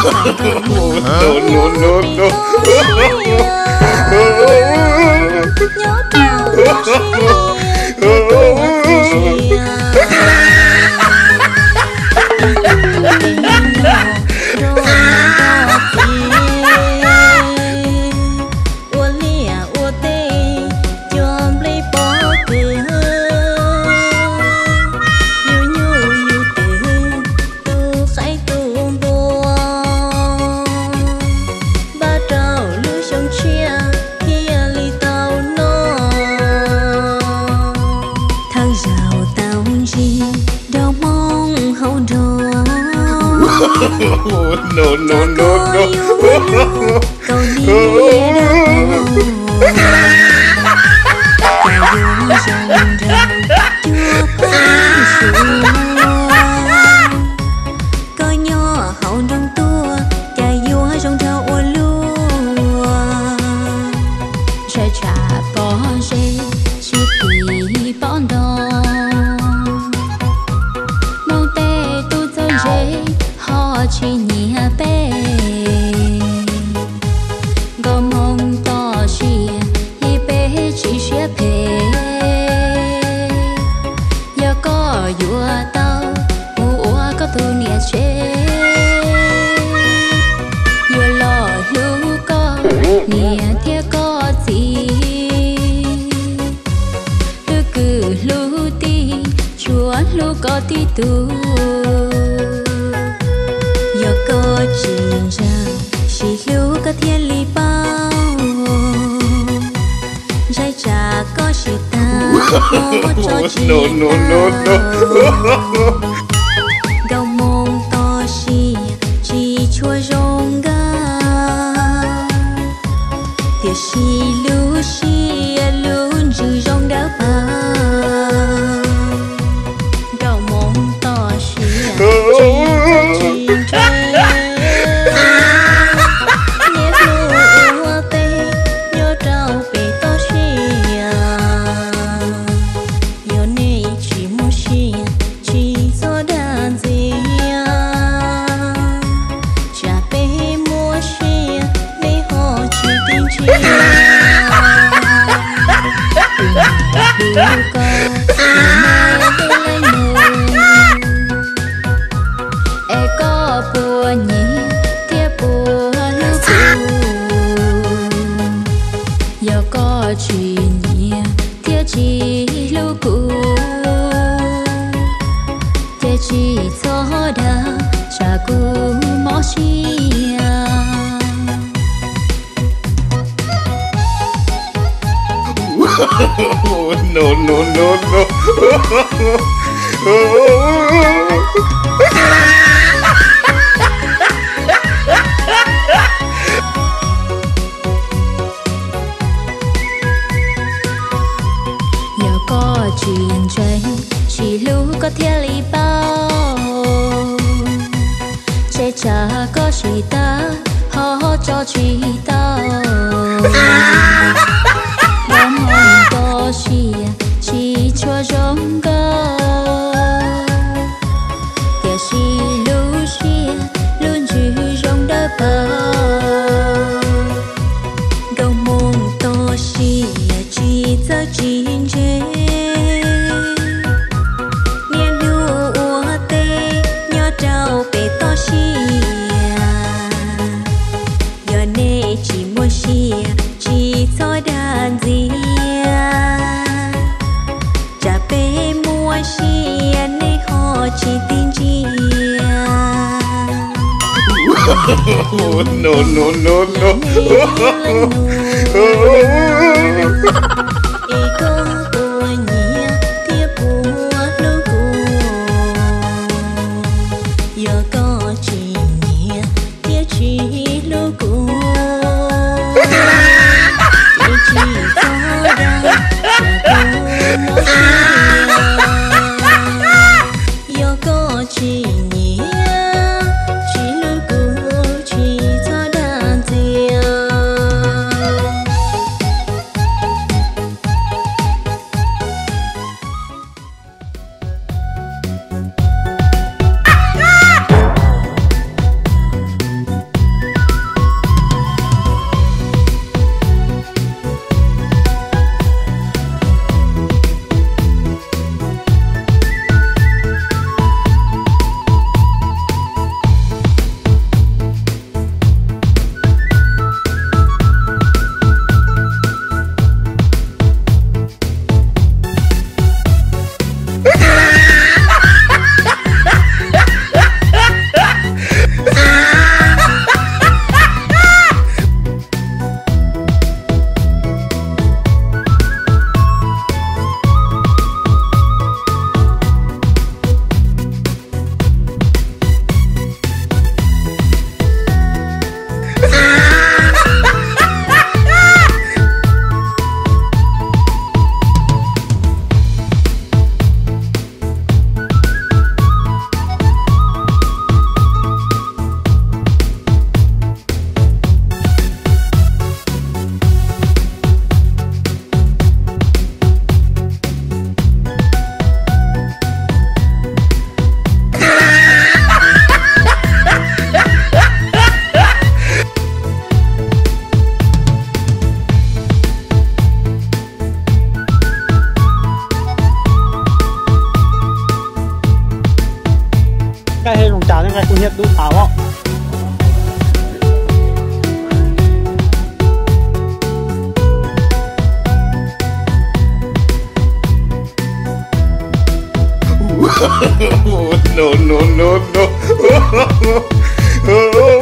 No, no, no, no. nhớ trao no, no, no, no. Câu nghĩa có nhỏ hậu trong tua chà vua trong thao ô lúa sẽ trả bỏ dê chỉ bị bỏ đò mong tê tu cho dê họ chỉ nhẹ bé có mong to chỉ y bé chỉ sẽ bé giờ có vua tao mua có tu nhẹ chế vừa lo lú có nhẹ theo có gì lú cứ lú ti chúa lú có ti tu có chuyện rằng chỉ lưu có thiên lý bao trái trà có chỉ ta cho chị no, no, no, no. gạo mông to chỉ chua rong ga thiệt xì luôn chữ rong đá ba gạo mông to chỉ chuyện nhẹ thiết chỉ lưu cũ thiết chỉ cho đã trả cũ mỏ chia No, no, no, no. có chuyện tranh chỉ lưu có thiên lý bao che chả có chỉ ta họ cho chỉ tao lòng hồn to chỉ cho giống cơ kẻ chỉ lưu luôn chỉ giống đá bờ gạo mông to chỉ cho chín chế chỉ cho đàn gì chả bé mua chia nên họ chỉ tin chia No, no, no, no. ดูเต่าอ่ะ no, no, no, no.